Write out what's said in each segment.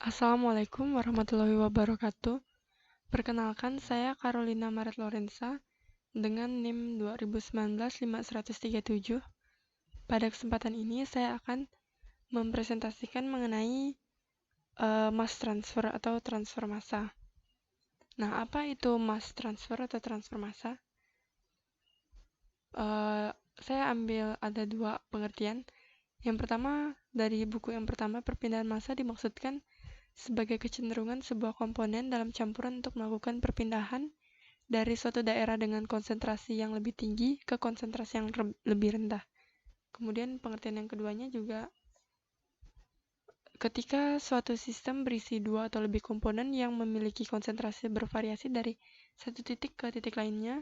Assalamualaikum warahmatullahi wabarakatuh. Perkenalkan, saya Carolina Maret Lorenza dengan NIM 2019-5137. Pada kesempatan ini, saya akan mempresentasikan mengenai mass transfer atau transfer massa. Nah, apa itu mass transfer atau transfer massa? Saya ambil ada dua pengertian. Yang pertama, dari buku yang pertama, perpindahan massa dimaksudkan sebagai kecenderungan sebuah komponen dalam campuran untuk melakukan perpindahan dari suatu daerah dengan konsentrasi yang lebih tinggi ke konsentrasi yang lebih rendah. Kemudian pengertian yang keduanya juga ketika suatu sistem berisi dua atau lebih komponen yang memiliki konsentrasi bervariasi dari satu titik ke titik lainnya,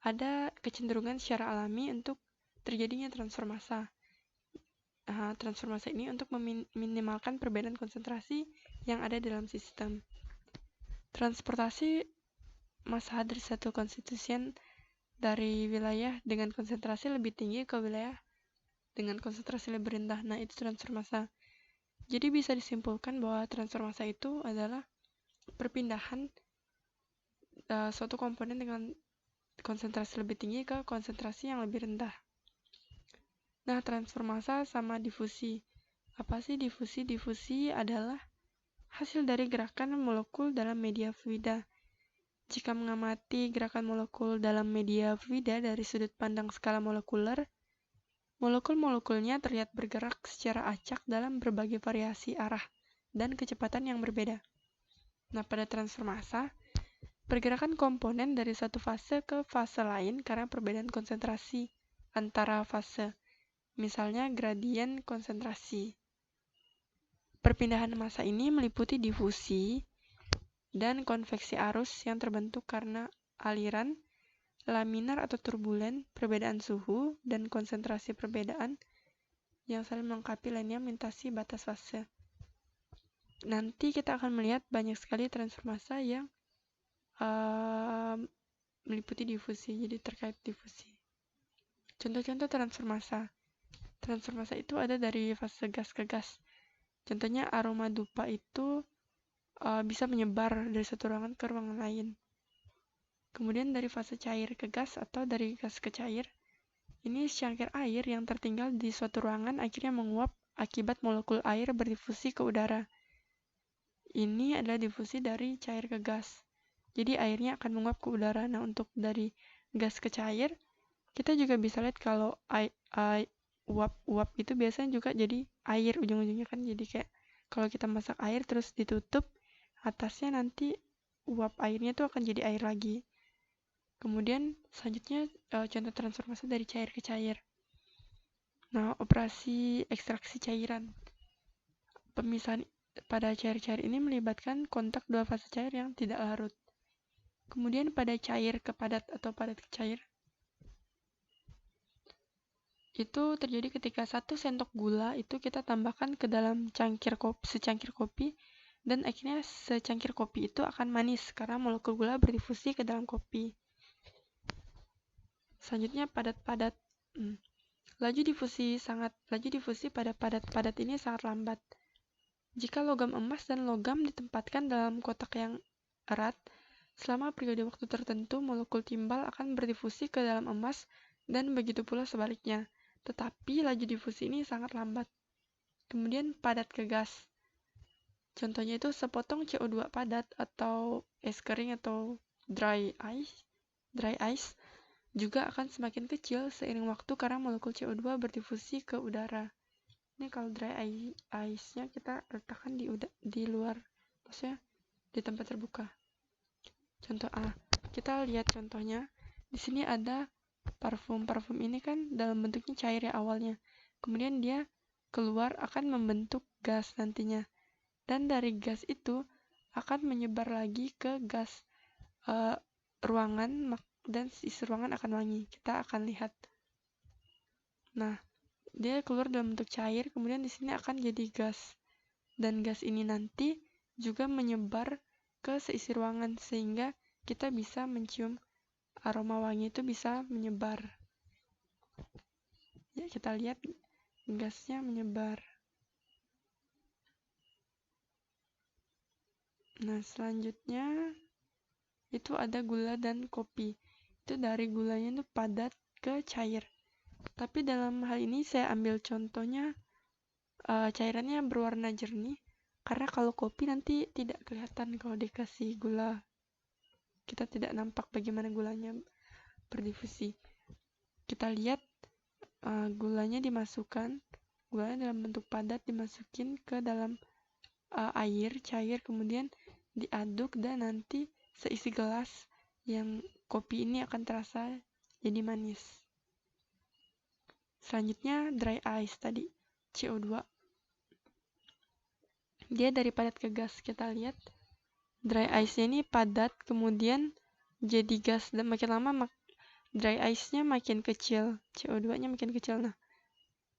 ada kecenderungan secara alami untuk terjadinya transfer massa. Transfer massa ini untuk meminimalkan perbedaan konsentrasi yang ada dalam sistem. Transportasi massa dari satu konstituen dari wilayah dengan konsentrasi lebih tinggi ke wilayah dengan konsentrasi lebih rendah. Nah, itu transfer massa. Jadi bisa disimpulkan bahwa transfer massa itu adalah perpindahan suatu komponen dengan konsentrasi lebih tinggi ke konsentrasi yang lebih rendah. Nah, transfer massa sama difusi. Apa sih difusi? Difusi adalah hasil dari gerakan molekul dalam media fluida. Jika mengamati gerakan molekul dalam media fluida dari sudut pandang skala molekuler, molekul-molekulnya terlihat bergerak secara acak dalam berbagai variasi arah dan kecepatan yang berbeda. Nah, pada transfer massa, pergerakan komponen dari satu fase ke fase lain karena perbedaan konsentrasi antara fase, misalnya gradien konsentrasi. Perpindahan massa ini meliputi difusi dan konveksi arus yang terbentuk karena aliran, laminar atau turbulen, perbedaan suhu, dan konsentrasi perbedaan yang saling melengkapi lainnya melintasi batas fase. Nanti kita akan melihat banyak sekali transfer massa yang meliputi difusi, jadi terkait difusi. Contoh-contoh transfer massa. Transfer massa itu ada dari fase gas ke gas. Contohnya aroma dupa itu bisa menyebar dari satu ruangan ke ruangan lain. Kemudian dari fase cair ke gas atau dari gas ke cair, ini secangkir air yang tertinggal di suatu ruangan akhirnya menguap akibat molekul air berdifusi ke udara. Ini adalah difusi dari cair ke gas. Jadi airnya akan menguap ke udara. Nah, untuk dari gas ke cair, kita juga bisa lihat kalau uap-uap itu biasanya juga jadi air ujung-ujungnya kan. Jadi kayak kalau kita masak air terus ditutup, atasnya nanti uap airnya itu akan jadi air lagi. Kemudian selanjutnya contoh transfer massa dari cair ke cair. Nah, operasi ekstraksi cairan. Pemisahan pada cair-cair ini melibatkan kontak dua fase cair yang tidak larut. Kemudian pada cair ke padat atau padat ke cair, itu terjadi ketika 1 sendok gula itu kita tambahkan ke dalam secangkir kopi, dan akhirnya secangkir kopi itu akan manis karena molekul gula berdifusi ke dalam kopi. Selanjutnya padat-padat. Laju difusi pada padat-padat ini sangat lambat. Jika logam emas dan logam ditempatkan dalam kotak yang erat, selama periode waktu tertentu molekul timbal akan berdifusi ke dalam emas dan begitu pula sebaliknya. Tetapi laju difusi ini sangat lambat. Kemudian padat ke gas. Contohnya itu sepotong CO2 padat atau es kering atau dry ice juga akan semakin kecil seiring waktu karena molekul CO2 berdifusi ke udara. Ini kalau dry ice-nya kita letakkan di luar, maksudnya di tempat terbuka. Contoh A, kita lihat contohnya. Di sini ada parfum. Parfum ini kan dalam bentuknya cair ya awalnya. Kemudian dia keluar akan membentuk gas nantinya. Dan dari gas itu akan menyebar lagi ke gas ruangan dan isi ruangan akan wangi. Kita akan lihat. Nah, dia keluar dalam bentuk cair, kemudian di sini akan jadi gas. Dan gas ini nanti juga menyebar ke seisi ruangan sehingga kita bisa mencium aroma wangi itu bisa menyebar. Ya, kita lihat gasnya menyebar. Nah, selanjutnya itu ada gula dan kopi. Itu dari gulanya itu padat ke cair. Tapi dalam hal ini saya ambil contohnya cairannya berwarna jernih. Karena kalau kopi nanti tidak kelihatan kalau dikasih gula. Kita tidak nampak bagaimana gulanya berdifusi. Kita lihat gulanya dimasukkan, gulanya dalam bentuk padat dimasukin ke dalam air cair, kemudian diaduk dan nanti seisi gelas yang kopi ini akan terasa jadi manis. Selanjutnya dry ice tadi, CO2. Dia dari padat ke gas. Kita lihat dry ice-nya ini padat, kemudian jadi gas, dan makin lama dry ice-nya makin kecil, CO2-nya makin kecil. Nah,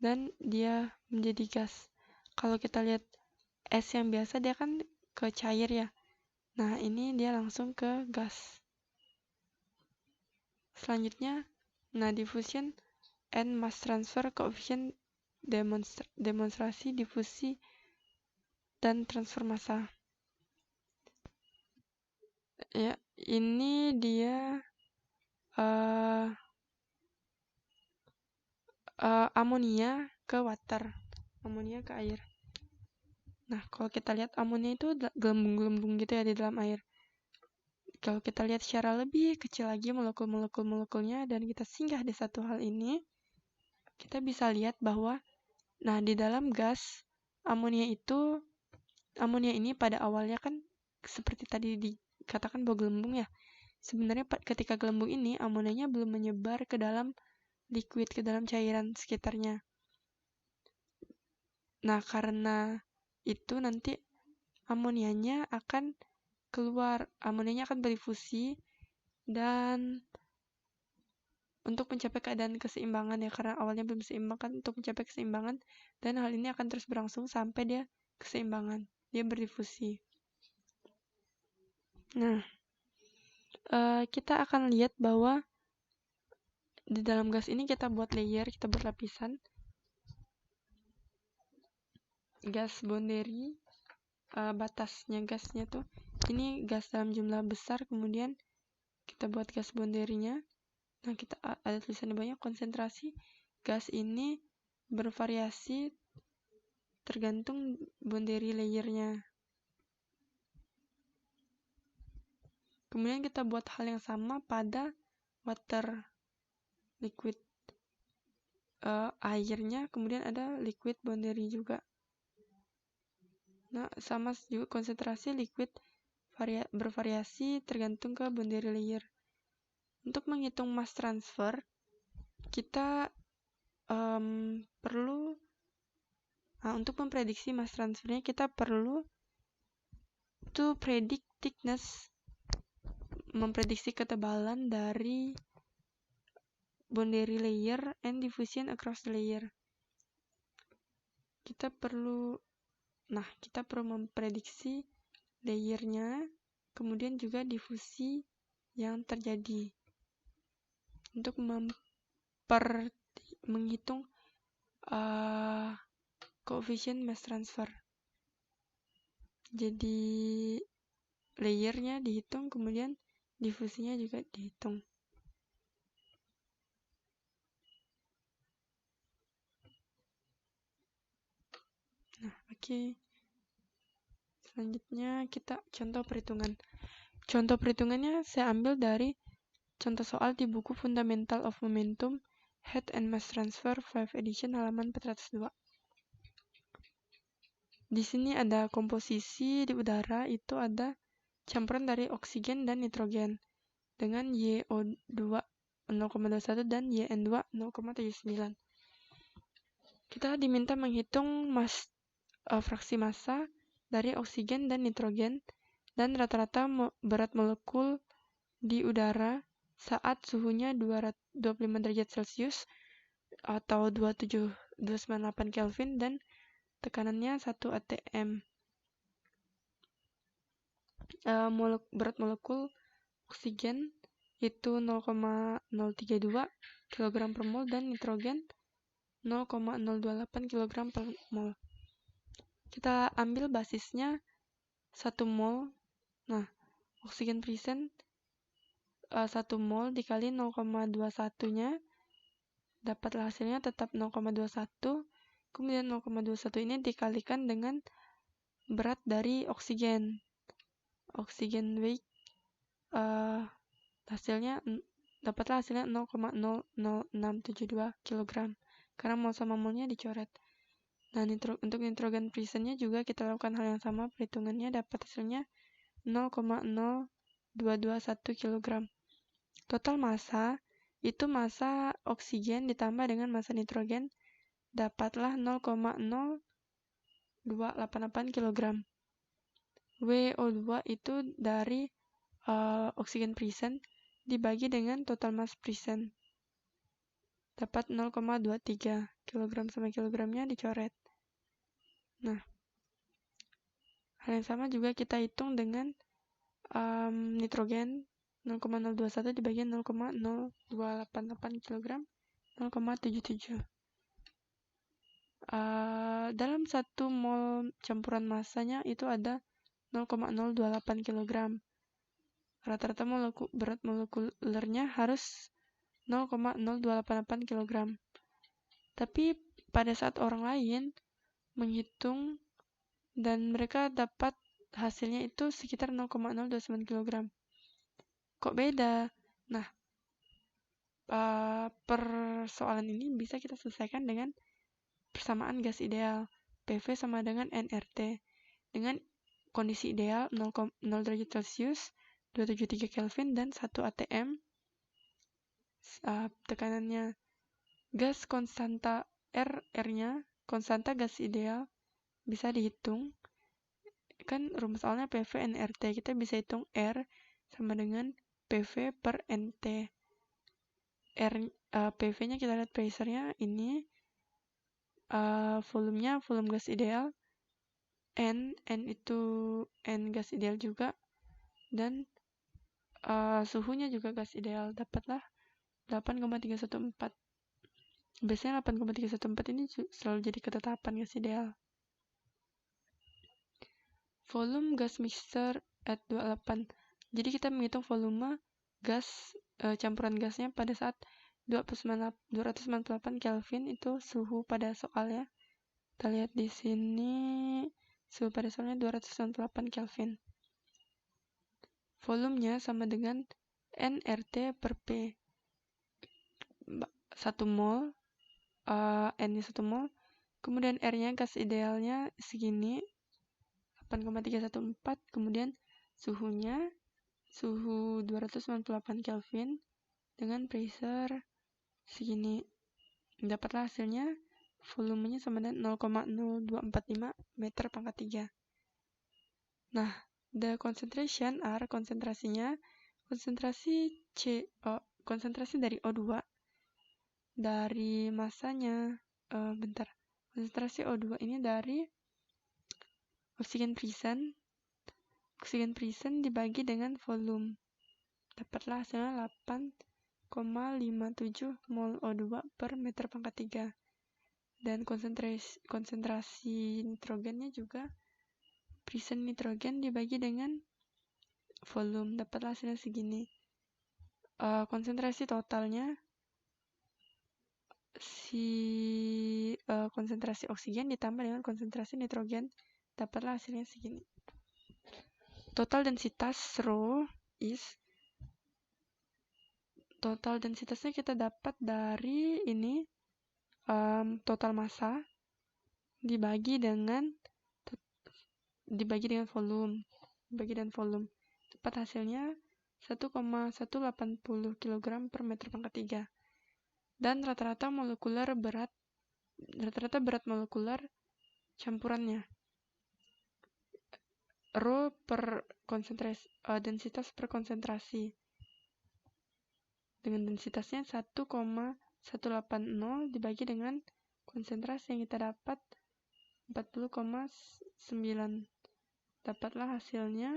dan dia menjadi gas. Kalau kita lihat es yang biasa dia kan ke cair ya. Nah, ini dia langsung ke gas. Selanjutnya, diffusion and mass transfer coefficient, demonstrasi difusi dan transfer massa. Ya, ini dia amonia ke water, amonia ke air. Nah, kalau kita lihat amonia itu gelembung-gelembung gitu ya di dalam air. Kalau kita lihat secara lebih kecil lagi molekul-molekulnya dan kita singgah di satu hal ini, kita bisa lihat bahwa di dalam gas amonia ini pada awalnya kan seperti tadi dikatakan bahwa gelembung ya. Sebenarnya ketika gelembung ini amonianya belum menyebar ke dalam liquid, ke dalam cairan sekitarnya. Nah, karena itu nanti amonianya akan keluar, amonianya akan berdifusi dan untuk mencapai keadaan keseimbangan ya, karena awalnya belum seimbang kan, untuk mencapai keseimbangan, dan hal ini akan terus berlangsung sampai dia keseimbangan, dia berdifusi. Nah, kita akan lihat bahwa di dalam gas ini kita buat layer, kita buat lapisan. Gas Boundary, batasnya gasnya tuh, ini gas dalam jumlah besar, kemudian kita buat gas boundary-nya. Nah, kita ada tulisannya banyak, konsentrasi gas ini bervariasi tergantung boundary layer-nya. Kemudian kita buat hal yang sama pada water, liquid airnya, kemudian ada liquid boundary juga. Nah, sama juga konsentrasi liquid bervariasi tergantung ke boundary layer. Untuk menghitung mass transfer, kita perlu untuk memprediksi mass transfernya kita perlu to predict thickness, memprediksi ketebalan dari boundary layer and diffusion across the layer. Kita perlu memprediksi layernya, kemudian juga difusi yang terjadi untuk menghitung coefficient mass transfer. Jadi layernya dihitung, kemudian difusinya juga dihitung. Nah, oke. Selanjutnya kita contoh perhitungan. Contoh perhitungannya saya ambil dari contoh soal di buku Fundamental of Momentum, Heat and Mass Transfer 5 edition halaman 402. Di sini ada komposisi di udara, itu ada campuran dari oksigen dan nitrogen dengan YO2 0,21 dan YN2 0,79. Kita diminta menghitung fraksi massa dari oksigen dan nitrogen dan rata-rata berat molekul di udara saat suhunya 25 derajat Celcius atau 298 Kelvin dan tekanannya 1 atm. Berat molekul oksigen itu 0,032 kg per mol dan nitrogen 0,028 kg per mol. Kita ambil basisnya 1 mol Nah, oksigen present 1 mol dikali 0,21-nya, dapatlah hasilnya tetap 0,21. Kemudian 0,21 ini dikalikan dengan berat dari oksigen. Oksigen weight dapatlah hasilnya 0,00672 kg. Karena mol sama molnya dicoret. Nah, untuk nitrogen presentnya juga kita lakukan hal yang sama, perhitungannya dapat hasilnya 0,0221 kg. Total massa itu massa oksigen ditambah dengan massa nitrogen, dapatlah 0,0288 kg. WO2 itu dari oksigen present dibagi dengan total mass present, dapat 0,23 kg sama kilogramnya dicoret. Nah, hal yang sama juga kita hitung dengan nitrogen 0,021 dibagi 0,0288 kg, 0,77. Dalam 1 mol campuran massanya itu ada 0,028 kg. Rata-rata berat molekulernya harus 0,0288 kg. Tapi pada saat orang lain menghitung dan mereka dapat hasilnya itu sekitar 0,029 kg. Kok beda? Nah, persoalan ini bisa kita selesaikan dengan persamaan gas ideal. PV sama dengan nRT. Dengan kondisi ideal 0 derajat Celcius, 273 Kelvin, dan 1 atm. Tekanannya gas konstanta R-nya, konstanta gas ideal, bisa dihitung. Kan rumus awalnya PV nRT, kita bisa hitung R sama dengan PV per NT. PV-nya kita lihat pressure-nya ini, volumenya volume gas ideal, N itu N gas ideal juga, dan suhunya juga gas ideal, dapatlah 8,314. Biasanya 8,314 ini selalu jadi ketetapan gas ideal. Volume gas mixture at 28. Jadi kita menghitung volume gas campuran gasnya pada saat 298 Kelvin, itu suhu pada soalnya. Kita lihat di sini suhu pada soalnya 298 Kelvin. Volumenya sama dengan nRT per P. 1 mol, N-nya 1 mol. Kemudian R-nya gas idealnya segini, 8,314. Kemudian suhunya suhu 298 Kelvin dengan pressure segini. Dapatlah hasilnya volumenya sama dengan 0,0245 meter pangkat 3. Nah, the concentration R, konsentrasinya, konsentrasi konsentrasi dari O2 dari masanya, konsentrasi O2 ini dari oksigen present dibagi dengan volume, dapatlah hasilnya 8,57 mol O2 per meter pangkat 3. Dan konsentrasi nitrogennya juga present nitrogen dibagi dengan volume, dapatlah hasilnya segini. Konsentrasi totalnya konsentrasi oksigen ditambah dengan konsentrasi nitrogen, dapatlah hasilnya segini. Total densitas rho is, total densitasnya kita dapat dari ini, total massa dibagi dengan volume, dapat hasilnya 1,180 kg per meter pangkat 3. Dan rata-rata berat molekuler campurannya, rho per konsentrasi, densitas per konsentrasi, dengan densitasnya 1,180 dibagi dengan konsentrasi yang kita dapat 40,9. Dapatlah hasilnya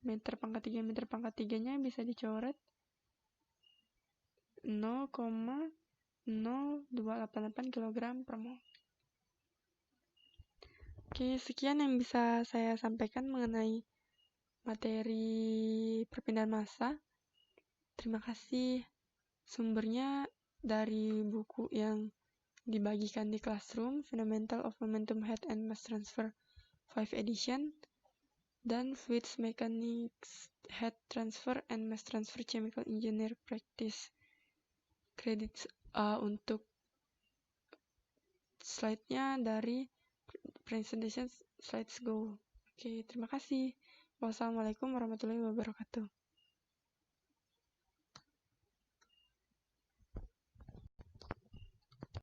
meter pangkat 3-nya bisa dicoret 0,0288 kg per mol. Oke, sekian yang bisa saya sampaikan mengenai materi perpindahan massa. Terima kasih. Sumbernya dari buku yang dibagikan di Classroom, Fundamental of Momentum Head and Mass Transfer 5 edition, dan Fluids Mechanics Head Transfer and Mass Transfer Chemical Engineer Practice. Kredit untuk slide-nya dari presentation Slides Go. Oke, terima kasih. Wassalamualaikum warahmatullahi wabarakatuh.